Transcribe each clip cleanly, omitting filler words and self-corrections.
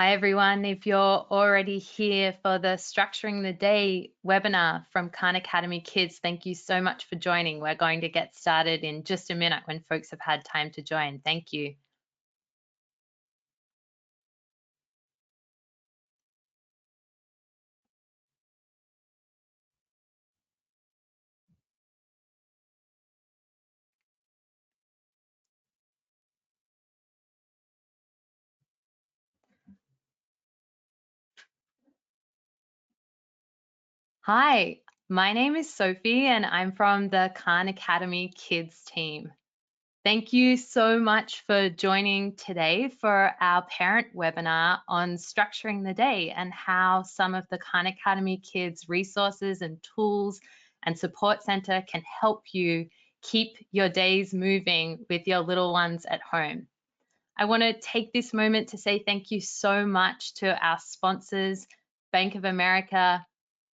Hi, everyone. If you're already here for the Structuring the Day webinar from Khan Academy Kids, thank you so much for joining. We're going to get started in just a minute when folks have had time to join. Thank you. Hi, my name is Sophie and I'm from the Khan Academy Kids team. Thank you so much for joining today for our parent webinar on structuring the day and how some of the Khan Academy Kids resources and tools and support center can help you keep your days moving with your little ones at home. I want to take this moment to say thank you so much to our sponsors, Bank of America,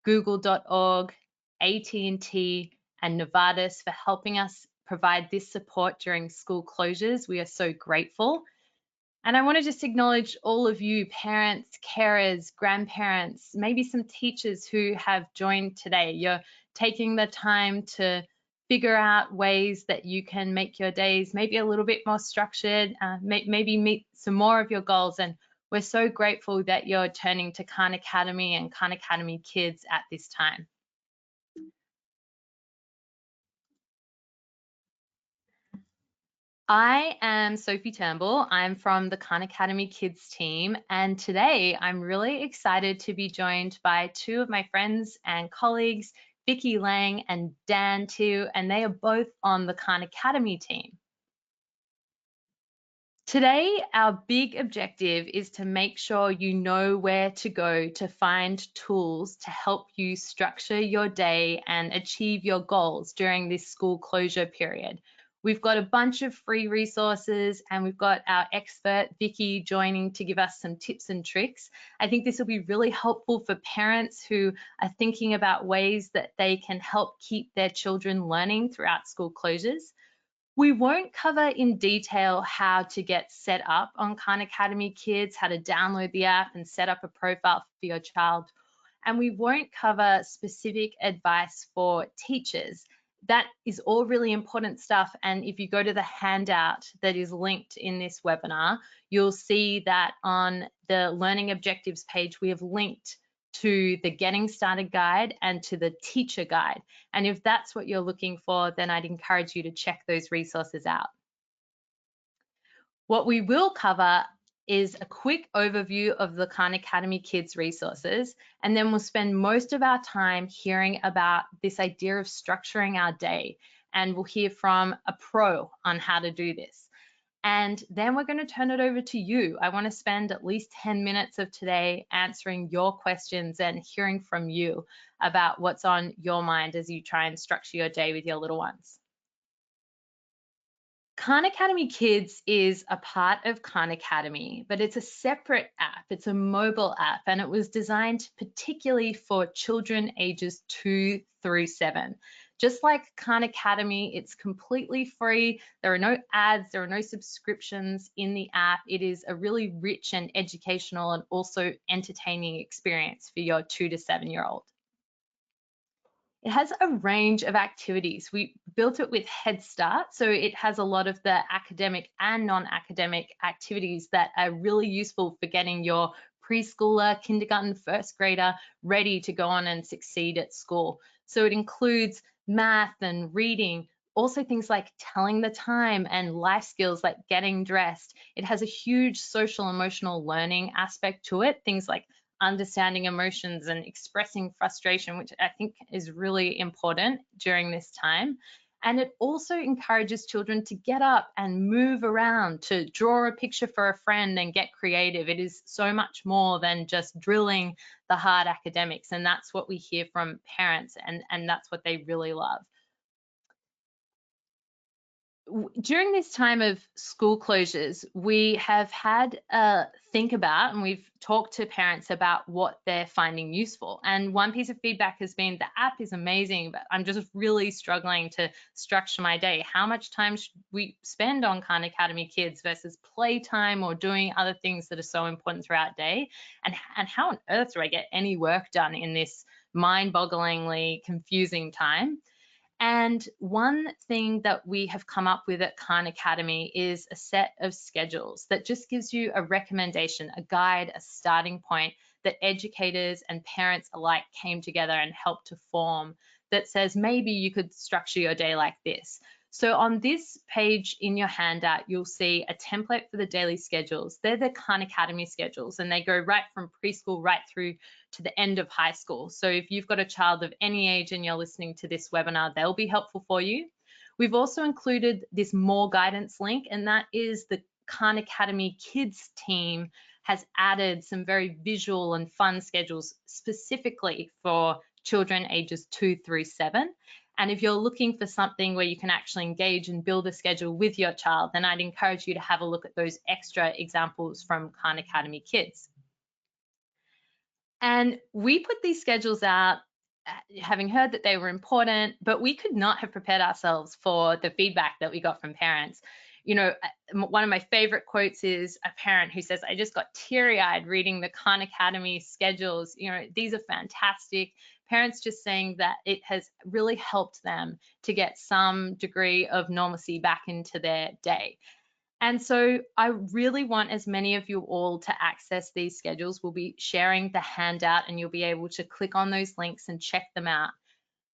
Google.org, AT&T, and Novartis for helping us provide this support during school closures. We are so grateful. And I want to just acknowledge all of you, parents, carers, grandparents, maybe some teachers who have joined today. You're taking the time to figure out ways that you can make your days maybe a little bit more structured, maybe meet some more of your goals. And we're so grateful that you're turning to Khan Academy and Khan Academy Kids at this time. I am Sophie Turnbull. I'm from the Khan Academy Kids team, and today I'm really excited to be joined by two of my friends and colleagues, Vicky Lang and Dan Tu, and they are both on the Khan Academy team. Today, our big objective is to make sure you know where to go to find tools to help you structure your day and achieve your goals during this school closure period. We've got a bunch of free resources and we've got our expert Vicky joining to give us some tips and tricks. I think this will be really helpful for parents who are thinking about ways that they can help keep their children learning throughout school closures. We won't cover in detail how to get set up on Khan Academy Kids, how to download the app and set up a profile for your child. And we won't cover specific advice for teachers. That is all really important stuff. And if you go to the handout that is linked in this webinar, you'll see that on the learning objectives page, we have linked to the Getting Started guide and to the teacher guide. And if that's what you're looking for, then I'd encourage you to check those resources out. What we will cover is a quick overview of the Khan Academy Kids resources, and then we'll spend most of our time hearing about this idea of structuring our day, and we'll hear from a pro on how to do this. And then we're going to turn it over to you. I want to spend at least 10 minutes of today answering your questions and hearing from you about what's on your mind as you try and structure your day with your little ones. Khan Academy Kids is a part of Khan Academy, but it's a separate app. It's a mobile app, and it was designed particularly for children ages 2 through 7. Just like Khan Academy, it's completely free. There are no ads, there are no subscriptions in the app. It is a really rich and educational and also entertaining experience for your 2 to 7-year-old. It has a range of activities. We built it with Head Start, so it has a lot of the academic and non-academic activities that are really useful for getting your preschooler, kindergarten, first grader ready to go on and succeed at school. So it includes math and reading, also things like telling the time and life skills like getting dressed. It has a huge social emotional learning aspect to it, things like understanding emotions and expressing frustration, which I think is really important during this time. And it also encourages children to get up and move around, to draw a picture for a friend and get creative. It is so much more than just drilling the hard academics. And that's what we hear from parents, and that's what they really love. during this time of school closures, we have had a think about, and we've talked to parents about what they're finding useful. And one piece of feedback has been the app is amazing, but I'm just really struggling to structure my day. How much time should we spend on Khan Academy Kids versus playtime or doing other things that are so important throughout day? And how on earth do I get any work done in this mind-bogglingly confusing time? And one thing that we have come up with at Khan Academy is a set of schedules that just gives you a recommendation, a guide, a starting point that educators and parents alike came together and helped to form, that says maybe you could structure your day like this. So on this page in your handout, you'll see a template for the daily schedules. They're the Khan Academy schedules, and they go right from preschool right through to the end of high school. So if you've got a child of any age and you're listening to this webinar, they'll be helpful for you. We've also included this more guidance link, and that is the Khan Academy Kids team has added some very visual and fun schedules specifically for children ages 2 through 7. And if you're looking for something where you can actually engage and build a schedule with your child, then I'd encourage you to have a look at those extra examples from Khan Academy Kids. And we put these schedules out having heard that they were important, but we could not have prepared ourselves for the feedback that we got from parents. You know, one of my favorite quotes is a parent who says, I just got teary-eyed reading the Khan Academy schedules. You know, these are fantastic. Parents just saying that it has really helped them to get some degree of normalcy back into their day. And so I really want as many of you all to access these schedules. We'll be sharing the handout and you'll be able to click on those links and check them out.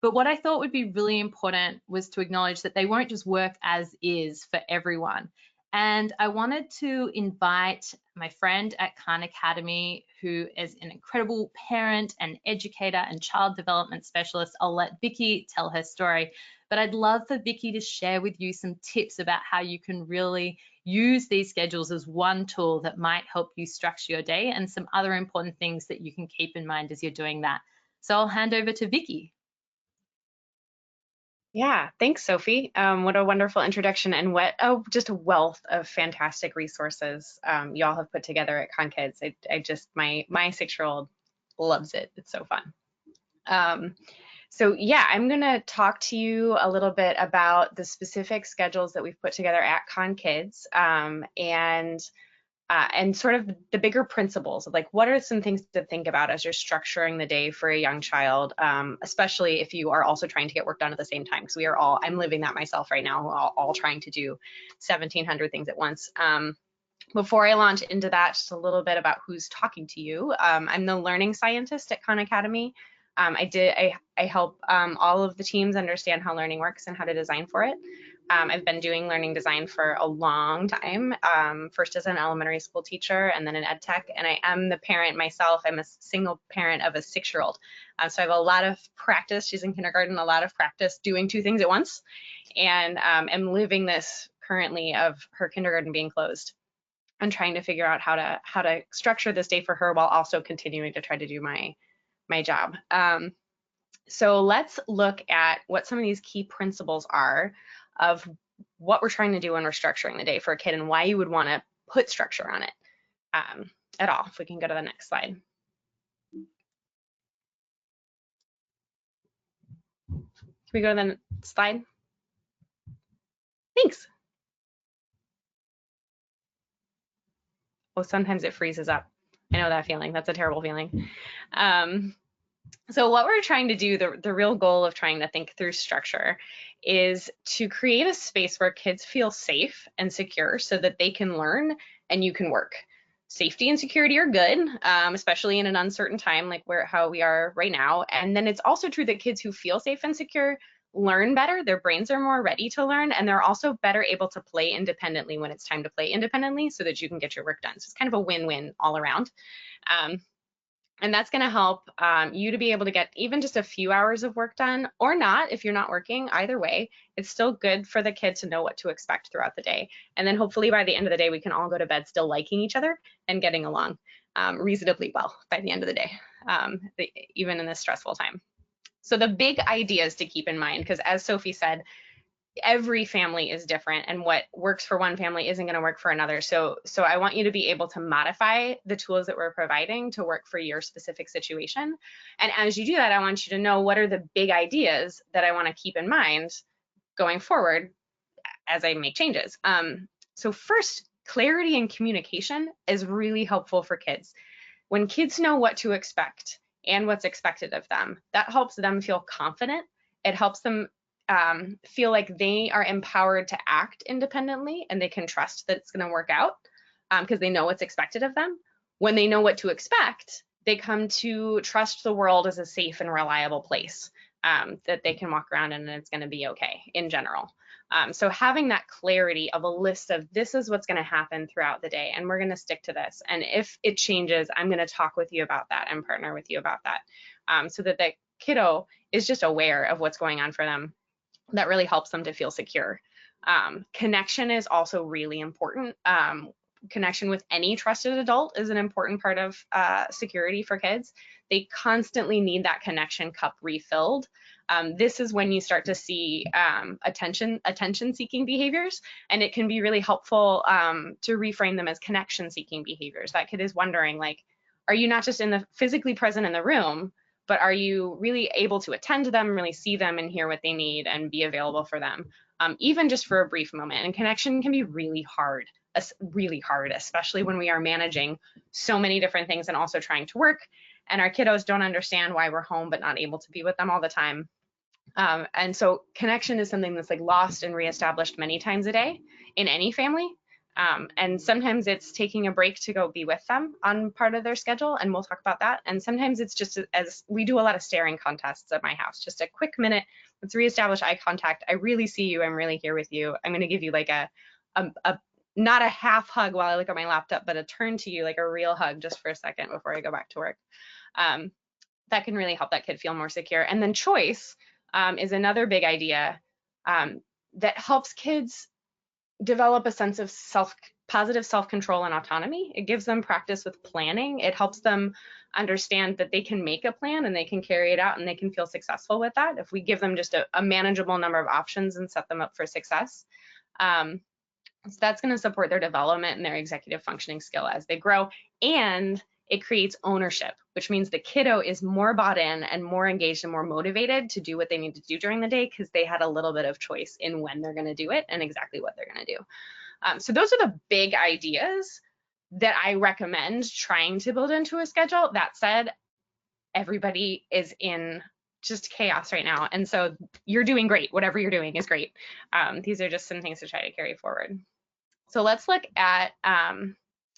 But what I thought would be really important was to acknowledge that they won't just work as is for everyone. And I wanted to invite my friend at Khan Academy, who is an incredible parent and educator and child development specialist. I'll let Vicky tell her story, but I'd love for Vicky to share with you some tips about how you can really use these schedules as one tool that might help you structure your day, and some other important things that you can keep in mind as you're doing that. So I'll hand over to Vicky. Yeah, thanks, Sophie. What a wonderful introduction, and what just a wealth of fantastic resources y'all have put together at Khan Kids. I just my 6-year-old loves it. It's so fun. So yeah, I'm gonna talk to you a little bit about the specific schedules that we've put together at Khan Kids, and sort of the bigger principles of like, what are some things to think about as you're structuring the day for a young child, especially if you are also trying to get work done at the same time, because I'm living that myself right now, all trying to do 1,700 things at once. Before I launch into that, just a little bit about who's talking to you. I'm the learning scientist at Khan Academy. I help all of the teams understand how learning works and how to design for it. I've been doing learning design for a long time, first as an elementary school teacher and then in ed tech, and I am the parent myself. I'm a single parent of a 6-year-old. So I have a lot of practice. She's in kindergarten, a lot of practice doing 2 things at once, and am living this currently of her kindergarten being closed. I'm trying to figure out how to structure this day for her while also continuing to try to do my job. So let's look at what some of these key principles are of what we're trying to do when we're structuring the day for a kid, and why you would want to put structure on it at all. If we can go to the next slide. Can we go to the next slide? Thanks. Oh, sometimes it freezes up. I know that feeling. That's a terrible feeling. So what we're trying to do, the real goal of trying to think through structure, is to create a space where kids feel safe and secure so that they can learn and you can work. Safety and security are good, especially in an uncertain time like how we are right now. And then it's also true that kids who feel safe and secure learn better, their brains are more ready to learn, and they're also better able to play independently when it's time to play independently so that you can get your work done. So it's kind of a win-win all around. And that's going to help you to be able to get even just a few hours of work done, or not if you're not working. Either way, it's still good for the kid to know what to expect throughout the day. And then hopefully by the end of the day, we can all go to bed still liking each other and getting along reasonably well by the end of the day, even in this stressful time. So the big ideas to keep in mind, because as Sophie said, every family is different, and what works for one family isn't going to work for another. So I want you to be able to modify the tools that we're providing to work for your specific situation. And as you do that, I want you to know what are the big ideas that I want to keep in mind going forward as I make changes. So first, clarity and communication is really helpful for kids. When kids know what to expect and what's expected of them, that helps them feel confident. It helps them feel like they are empowered to act independently and they can trust that it's going to work out because they know what's expected of them. When they know what to expect, they come to trust the world as a safe and reliable place that they can walk around in and it's going to be okay in general. So having that clarity of a list of this is what's going to happen throughout the day and we're going to stick to this. And if it changes, I'm going to talk with you about that and partner with you about that so that the kiddo is just aware of what's going on for them. That really helps them to feel secure. Connection is also really important. Connection with any trusted adult is an important part of security for kids. They constantly need that connection cup refilled. This is when you start to see attention-seeking behaviors, and it can be really helpful to reframe them as connection-seeking behaviors. That kid is wondering, like, are you not just physically present in the room, but are you really able to attend to them, really see them and hear what they need and be available for them, even just for a brief moment? And connection can be really hard, especially when we are managing so many different things and also trying to work, and our kiddos don't understand why we're home but not able to be with them all the time. And so connection is something that's like lost and reestablished many times a day in any family. And sometimes it's taking a break to go be with them on part of their schedule, and we'll talk about that. And sometimes it's just as we do a lot of staring contests at my house, just a quick minute, let's reestablish eye contact. I really see you, I'm really here with you. I'm gonna give you like a not a half hug while I look at my laptop, but a turn to you, like a real hug just for a second before I go back to work. That can really help that kid feel more secure. And then choice is another big idea that helps kids develop a sense of positive self-control and autonomy. It gives them practice with planning. It helps them understand that they can make a plan and they can carry it out and they can feel successful with that if we give them just a manageable number of options and set them up for success. So that's going to support their development and their executive functioning skill as they grow, and it creates ownership, which means the kiddo is more bought in and more engaged and more motivated to do what they need to do during the day because they had a little bit of choice in when they're going to do it and exactly what they're going to do. So those are the big ideas that I recommend trying to build into a schedule. That said, everybody is in just chaos right now. And so you're doing great. Whatever you're doing is great. These are just some things to try to carry forward. So let's look at,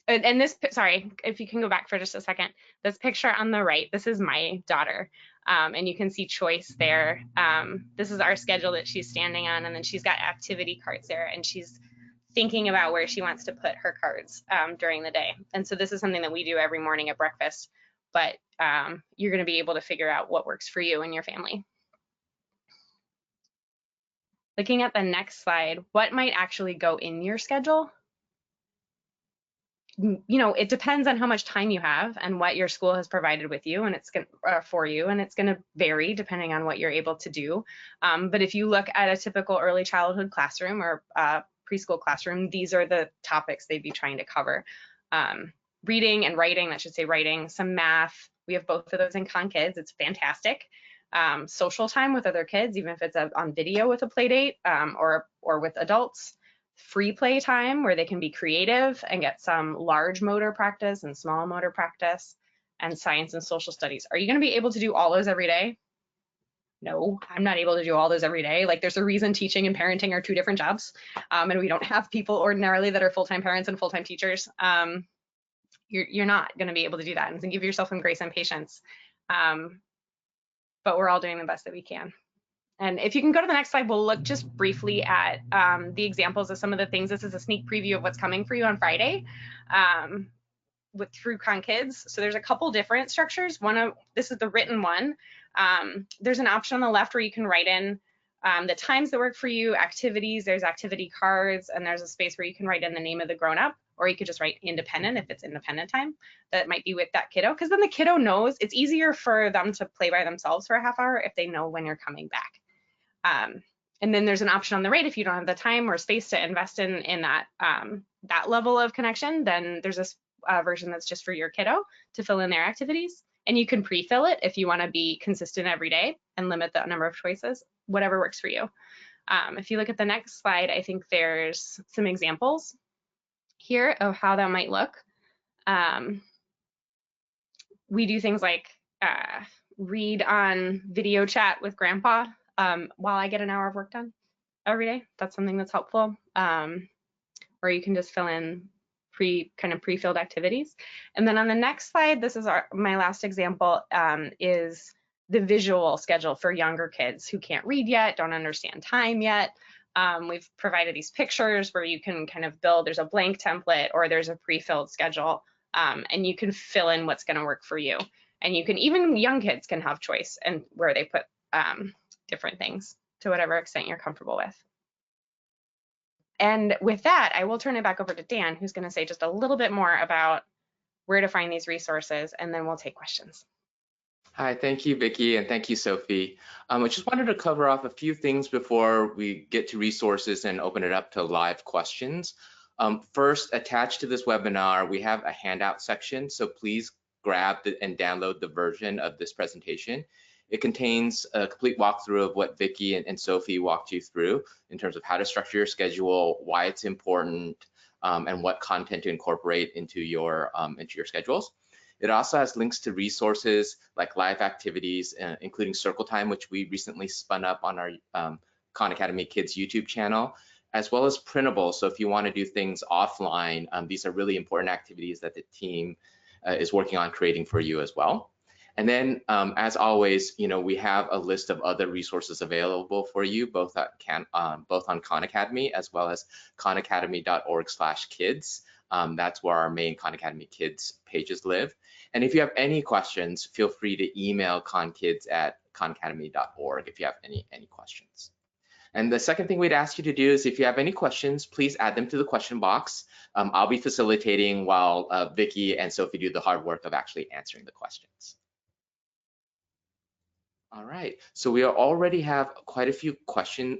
and this, sorry, if you can go back for just a second, this picture on the right, this is my daughter. And you can see choice there. This is our schedule that she's standing on, and then she's got activity cards there, and she's thinking about where she wants to put her cards during the day. And so this is something that we do every morning at breakfast, but you're going to be able to figure out what works for you and your family. Looking at the next slide, what might actually go in your schedule? You know, it depends on how much time you have and what your school has provided with you, and it's going for you, and it's going to vary depending on what you're able to do. But if you look at a typical early childhood classroom or preschool classroom, these are the topics they'd be trying to cover. Reading and writing, that should say writing, some math. We have both of those in Khan Kids. It's fantastic. Social time with other kids, even if it's on video with a play date or with adults. Free play time where they can be creative and get some large motor practice and small motor practice, and science and social studies. Are you going to be able to do all those every day? No, I'm not able to do all those every day. Like, there's a reason teaching and parenting are two different jobs, and we don't have people ordinarily that are full-time parents and full-time teachers. You're not going to be able to do that, and so give yourself some grace and patience. But we're all doing the best that we can. And if you can go to the next slide, we'll look just briefly at the examples of some of the things. This is a sneak preview of what's coming for you on Friday through Khan Kids. So there's a couple different structures. This is the written one. There's an option on the left where you can write in the times that work for you, activities, there's activity cards, and there's a space where you can write in the name of the grown-up, or you could just write independent if it's independent time that might be with that kiddo, because then the kiddo knows. It's easier for them to play by themselves for a half hour if they know when you're coming back. And then there's an option on the right if you don't have the time or space to invest in that that level of connection, then there's this version that's just for your kiddo to fill in their activities. And you can pre-fill it if you want to be consistent every day and limit the number of choices, whatever works for you. If you look at the next slide, I think there's some examples here of how that might look. We do things like read on video chat with grandpa while I get an hour of work done every day. That's something that's helpful. Or you can just fill in pre-filled activities. And then on the next slide, this is my last example, is the visual schedule for younger kids who can't read yet, don't understand time yet. We've provided these pictures where you can kind of build, there's a blank template or there's a pre-filled schedule, and you can fill in what's going to work for you. And you can, even young kids can have choice and where they put different things to whatever extent you're comfortable with. And with that, I will turn it back over to Dan, who's going to say just a little bit more about where to find these resources, and then we'll take questions. Hi, thank you, Vicki, and thank you, Sophie. I just wanted to cover off a few things before we get to resources and open it up to live questions. First, attached to this webinar, we have a handout section, so please grab and download the version of this presentation. It contains a complete walkthrough of what Vicki and Sophie walked you through in terms of how to structure your schedule, why it's important, and what content to incorporate into your schedules. It also has links to resources like live activities, including Circle Time, which we recently spun up on our Khan Academy Kids YouTube channel, as well as printables. So if you want to do things offline, these are really important activities that the team is working on creating for you as well. And then, as always, we have a list of other resources available for you, both on Khan Academy as well as khanacademy.org/kids. That's where our main Khan Academy Kids pages live. And if you have any questions, feel free to email khankids@khanacademy.org if you have any questions. And the second thing we'd ask you to do is, if you have any questions, please add them to the question box. I'll be facilitating while Vicki and Sophie do the hard work of actually answering the questions. All right, so we already have quite a few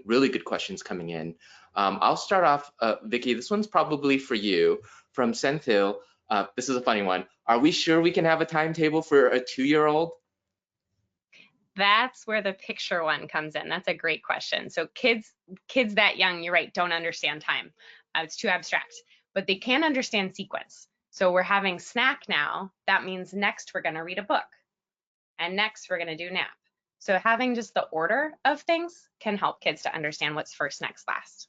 really good questions coming in. I'll start off, Vicki, this one's probably for you, from Senthil. This is a funny one. Are we sure we can have a timetable for a 2-year-old? That's where the picture one comes in. That's a great question. So kids that young, you're right, don't understand time. It's too abstract, but they can understand sequence. So we're having snack now. That means next we're going to read a book, and next we're going to do nap. So having just the order of things can help kids to understand what's first, next, last.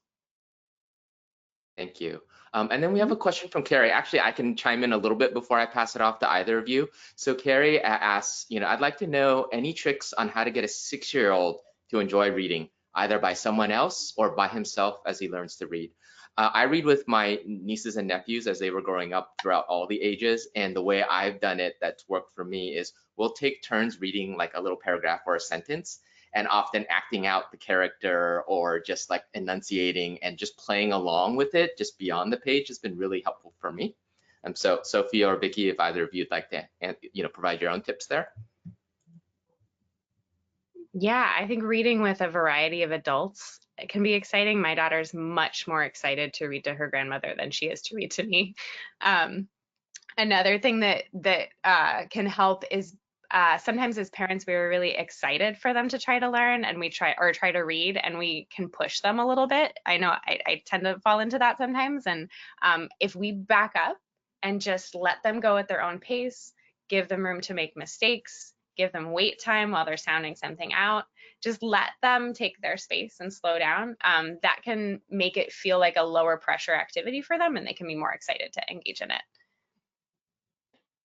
Thank you. And then we have a question from Carrie. Actually, I can chime in a little bit before I pass it off to either of you. So Carrie asks, I'd like to know any tricks on how to get a 6-year-old to enjoy reading, either by someone else or by himself as he learns to read. I read with my nieces and nephews as they were growing up throughout all the ages. And the way I've done it that's worked for me is we'll take turns reading like a little paragraph or a sentence, and often acting out the character or just like enunciating and just playing along with it just beyond the page has been really helpful for me. So Sophia or Vicki, if either of you'd like to provide your own tips there. Yeah, I think reading with a variety of adults, it can be exciting. My daughter's much more excited to read to her grandmother than she is to read to me. Another thing that can help is sometimes as parents, we were really excited for them to try to learn, and we try to read, and we can push them a little bit. I know I tend to fall into that sometimes. And if we back up and just let them go at their own pace, give them room to make mistakes, give them wait time while they're sounding something out, just let them take their space and slow down. That can make it feel like a lower pressure activity for them, and they can be more excited to engage in it.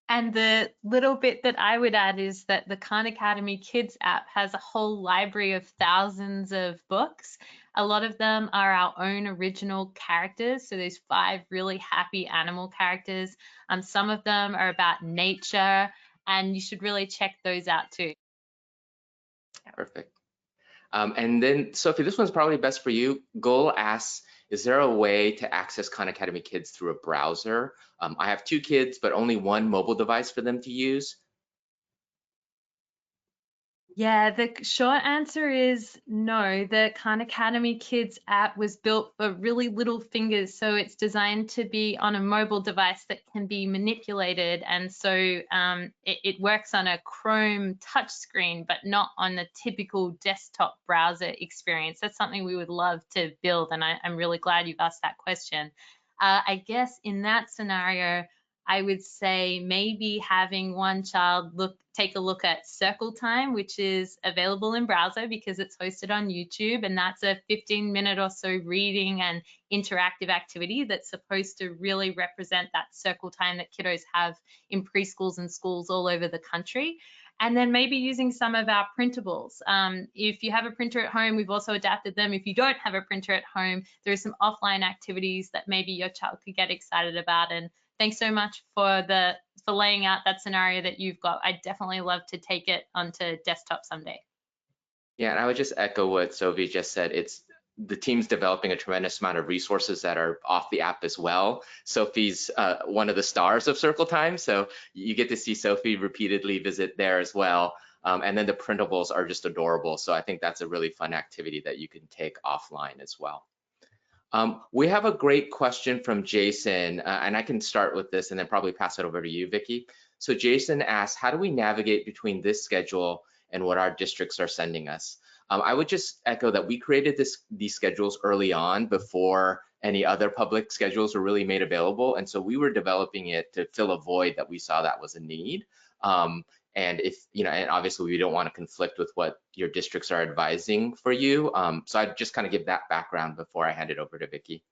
And the little bit that I would add is that the Khan Academy Kids app has a whole library of thousands of books. A lot of them are our own original characters. So there's 5 really happy animal characters. Some of them are about nature, and you should really check those out too. Perfect. And then Sophie, this one's probably best for you. Gul asks, is there a way to access Khan Academy Kids through a browser? I have 2 kids, but only one mobile device for them to use. Yeah, the short answer is no. The Khan Academy Kids app was built for really little fingers, so it's designed to be on a mobile device that can be manipulated, and so it works on a Chrome touchscreen, but not on the typical desktop browser experience. That's something we would love to build, and I'm really glad you've asked that question. I guess in that scenario, I would say maybe having one child take a look at Circle Time, which is available in browser because it's hosted on YouTube, and that's a 15-minute or so reading and interactive activity that's supposed to really represent that circle time that kiddos have in preschools and schools all over the country. And then maybe using some of our printables. If you have a printer at home, we've also adapted them. If you don't have a printer at home, there are some offline activities that maybe your child could get excited about. And thanks so much for laying out that scenario that you've got. I'd definitely love to take it onto desktop someday. Yeah, and I would just echo what Sophie just said. It's the team's developing a tremendous amount of resources that are off the app as well. Sophie's one of the stars of Circle Time, so you get to see Sophie repeatedly visit there as well. And then the printables are just adorable. So I think that's a really fun activity that you can take offline as well. We have a great question from Jason, and I can start with this and then probably pass it over to you, Vicki. So Jason asks, how do we navigate between this schedule and what our districts are sending us? I would just echo that we created these schedules early on before any other public schedules were really made available. And so we were developing it to fill a void that we saw that was a need. And if, and obviously we don't want to conflict with what your districts are advising for you. So I'd just kind of give that background before I hand it over to Vicki.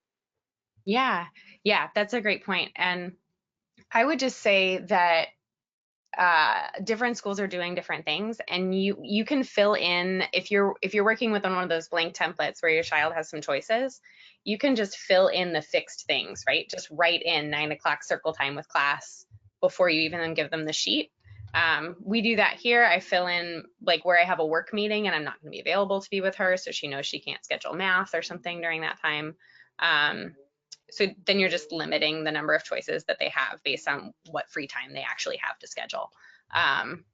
Yeah, that's a great point. And I would just say that different schools are doing different things, and you can fill in, if you're working with one of those blank templates where your child has some choices, you can just fill in the fixed things, right? Just write in 9 o'clock circle time with class before you even give them the sheet. We do that here. I fill in like where I have a work meeting and I'm not going to be available to be with her, so she knows she can't schedule math or something during that time. So then you're just limiting the number of choices that they have based on what free time they actually have to schedule.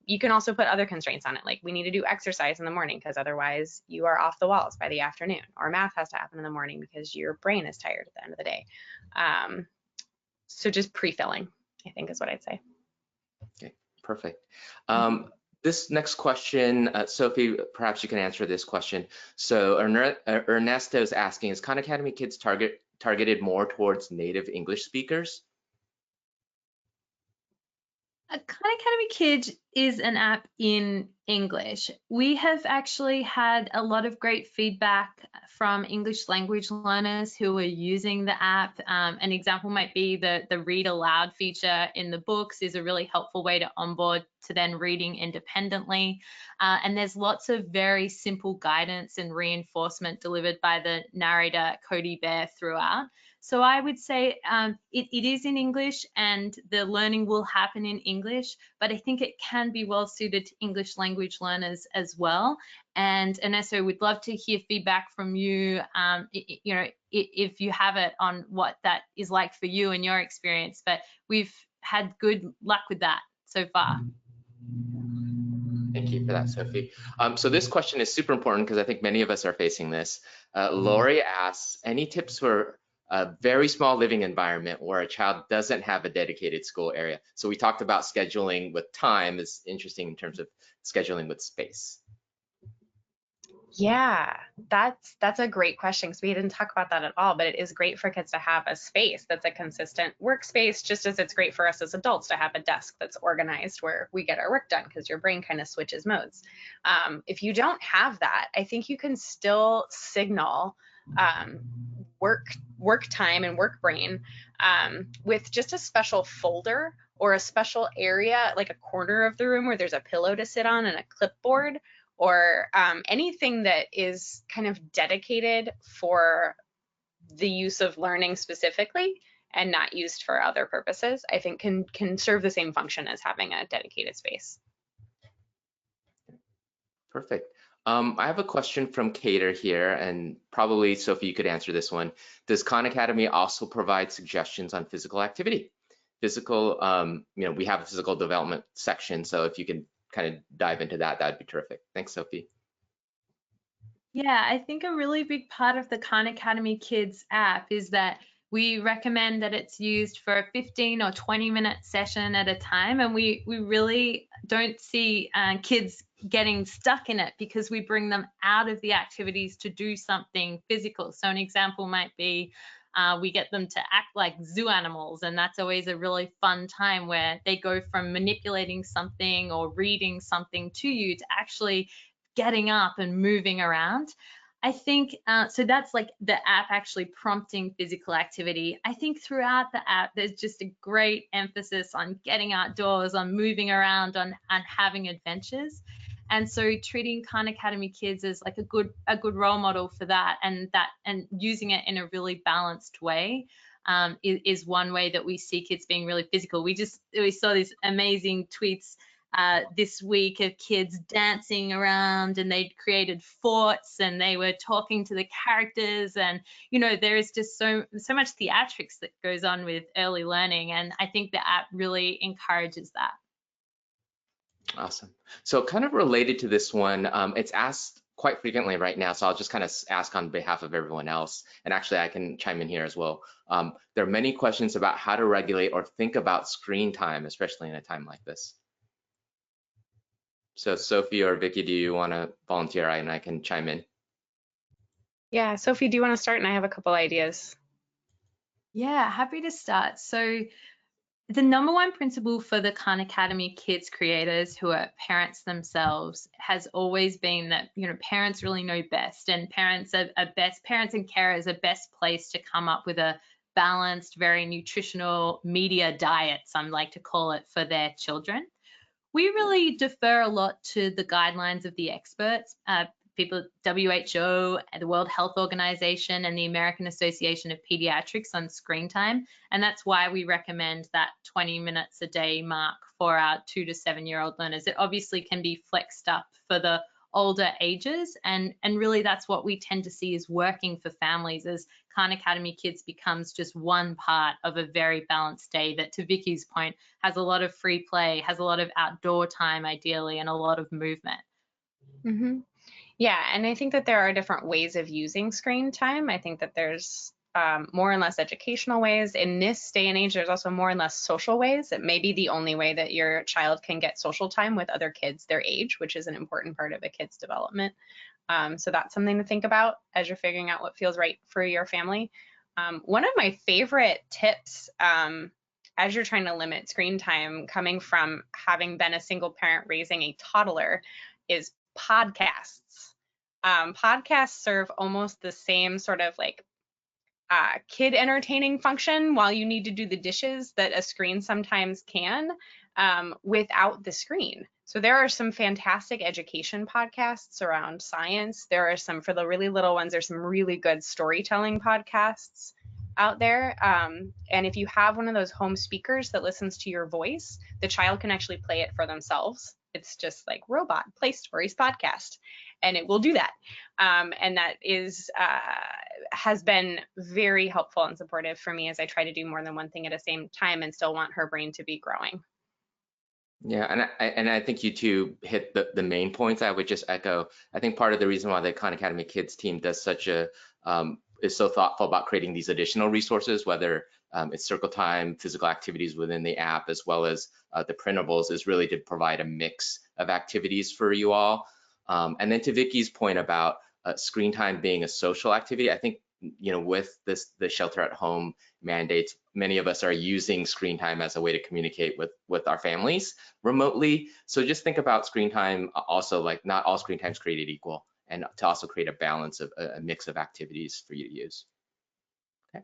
You can also put other constraints on it, like we need to do exercise in the morning because otherwise you are off the walls by the afternoon, or math has to happen in the morning because your brain is tired at the end of the day. So just pre-filling, I think, is what I'd say. Okay, perfect. This next question, Sophie, perhaps you can answer this question. So Ernesto is asking, is Khan Academy Kids targeted more towards native English speakers? Khan Academy Kids is an app in English. We have actually had a lot of great feedback from English language learners who are using the app. An example might be the read aloud feature in the books is a really helpful way to onboard to then reading independently. And there's lots of very simple guidance and reinforcement delivered by the narrator, Cody Bear, throughout. So I would say it is in English and the learning will happen in English, but I think it can be well suited to English language learners as well. And Ernesto, we'd love to hear feedback from you, if you have it, on what that is like for you and your experience, but we've had good luck with that so far. Thank you for that, Sophie. So this question is super important because I think many of us are facing this. Lori asks, any tips for a very small living environment where a child doesn't have a dedicated school area? So we talked about scheduling with time is interesting in terms of scheduling with space. Yeah, that's a great question because we didn't talk about that at all, but it is great for kids to have a space that's a consistent workspace, just as it's great for us as adults to have a desk that's organized where we get our work done, because your brain kind of switches modes. If you don't have that, I think you can still signal work time and work brain with just a special folder or a special area, like a corner of the room where there's a pillow to sit on and a clipboard, or anything that is kind of dedicated for the use of learning specifically and not used for other purposes, I think can serve the same function as having a dedicated space. Perfect. I have a question from Cater here, and probably Sophie, you could answer this one. Does Khan Academy also provide suggestions on physical activity? We have a physical development section, so if you can kind of dive into that, that'd be terrific. Thanks, Sophie. Yeah, I think a really big part of the Khan Academy Kids app is that we recommend that it's used for a 15 or 20-minute session at a time. And we really don't see kids getting stuck in it because we bring them out of the activities to do something physical. So an example might be we get them to act like zoo animals, and that's always a really fun time where they go from manipulating something or reading something to you to actually getting up and moving around. I think so that's like the app actually prompting physical activity. I think throughout the app there's just a great emphasis on getting outdoors, on moving around, on having adventures. And so treating Khan Academy Kids as like a good role model for that, and using it in a really balanced way is one way that we see kids being really physical. We saw these amazing tweets this week of kids dancing around, and they'd created forts and they were talking to the characters, and there is just so much theatrics that goes on with early learning, and I think the app really encourages that. Awesome. So kind of related to this one, it's asked quite frequently right now, so I'll just kind of ask on behalf of everyone else, and actually I can chime in here as well. There are many questions about how to regulate or think about screen time, especially in a time like this. So Sophie or Vicky, do you want to volunteer and I can chime in? Yeah, Sophie, do you want to start? And I have a couple ideas. Yeah, happy to start. So the number one principle for the Khan Academy Kids creators who are parents themselves has always been that parents really know best, and parents and carers are best placed to come up with a balanced, very nutritional media diet, some like to call it, for their children. We really defer a lot to the guidelines of the experts, people, WHO, the World Health Organization, and the American Association of Pediatrics on screen time. And that's why we recommend that 20 minutes a day mark for our 2 to 7-year-old learners. It obviously can be flexed up for the older ages, and really that's what we tend to see is working for families, as Khan Academy Kids becomes just one part of a very balanced day that, to Vicky's point, has a lot of free play, has a lot of outdoor time ideally, and a lot of movement. Mm-hmm. Yeah, and I think that there are different ways of using screen time. I think that there's more and less educational ways. In this day and age, there's also more and less social ways. It may be the only way that your child can get social time with other kids their age, which is an important part of a kid's development. So that's something to think about as you're figuring out what feels right for your family. One of my favorite tips as you're trying to limit screen time, coming from having been a single parent raising a toddler, is podcasts. Podcasts serve almost the same sort of like kid entertaining function while you need to do the dishes that a screen sometimes can, without the screen. So there are some fantastic education podcasts around science. There are some, for the really little ones, there's some really good storytelling podcasts out there. And if you have one of those home speakers that listens to your voice, the child can actually play it for themselves. It's just like robot play stories podcast, and it will do that. And that has been very helpful and supportive for me as I try to do more than one thing at the same time and still want her brain to be growing. Yeah, and I think you two hit the main points. I would just echo. I think part of the reason why the Khan Academy Kids team does such a is so thoughtful about creating these additional resources, whether it's circle time, physical activities within the app, as well as the printables, is really to provide a mix of activities for you all. And then to Vicky's point about screen time being a social activity, I think with the shelter at home mandates, many of us are using screen time as a way to communicate with our families remotely. So just think about screen time also, like not all screen time is created equal, and to also create a balance of a mix of activities for you to use. Okay.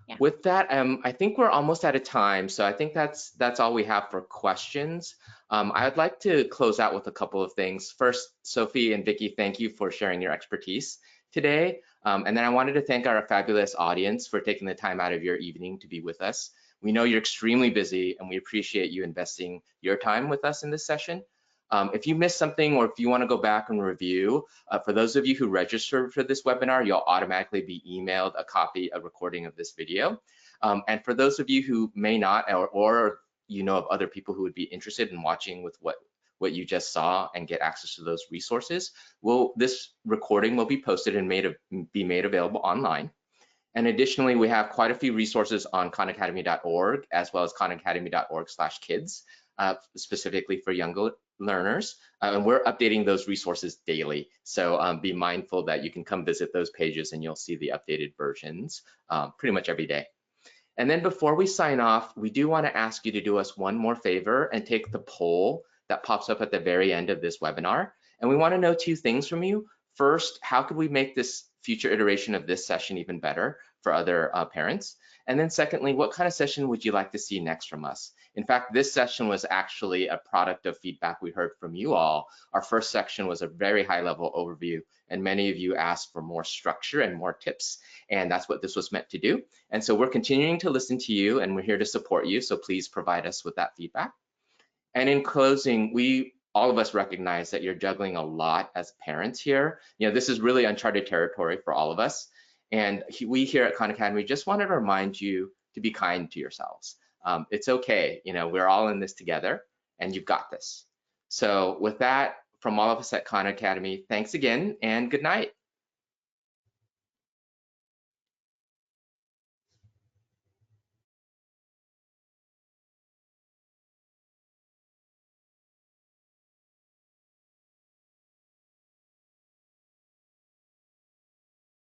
Yeah. With that, I think we're almost out of time. So I think that's all we have for questions. I would like to close out with a couple of things. First, Sophie and Vicky, thank you for sharing your expertise today. And then I wanted to thank our fabulous audience for taking the time out of your evening to be with us. We know you're extremely busy, and we appreciate you investing your time with us in this session. If you missed something, or if you want to go back and review, for those of you who registered for this webinar, you'll automatically be emailed a recording of this video. And for those of you who may not, or of other people who would be interested in watching with what what you just saw and get access to those resources, this recording will be posted and be made available online. And additionally, we have quite a few resources on khanacademy.org as well as khanacademy.org/kids, specifically for younger learners. And we're updating those resources daily. So be mindful that you can come visit those pages and you'll see the updated versions pretty much every day. And then before we sign off, we do want to ask you to do us one more favor and take the poll that pops up at the very end of this webinar. And we want to know two things from you. First, how could we make this future iteration of this session even better for other parents? And then secondly, what kind of session would you like to see next from us? In fact, this session was actually a product of feedback we heard from you all. Our first section was a very high level overview, and many of you asked for more structure and more tips, and that's what this was meant to do. And so we're continuing to listen to you, and we're here to support you, so please provide us with that feedback. And in closing, all of us recognize that you're juggling a lot as parents here. This is really uncharted territory for all of us. And we here at Khan Academy just wanted to remind you to be kind to yourselves. It's okay, we're all in this together and you've got this. So with that, from all of us at Khan Academy, thanks again and good night.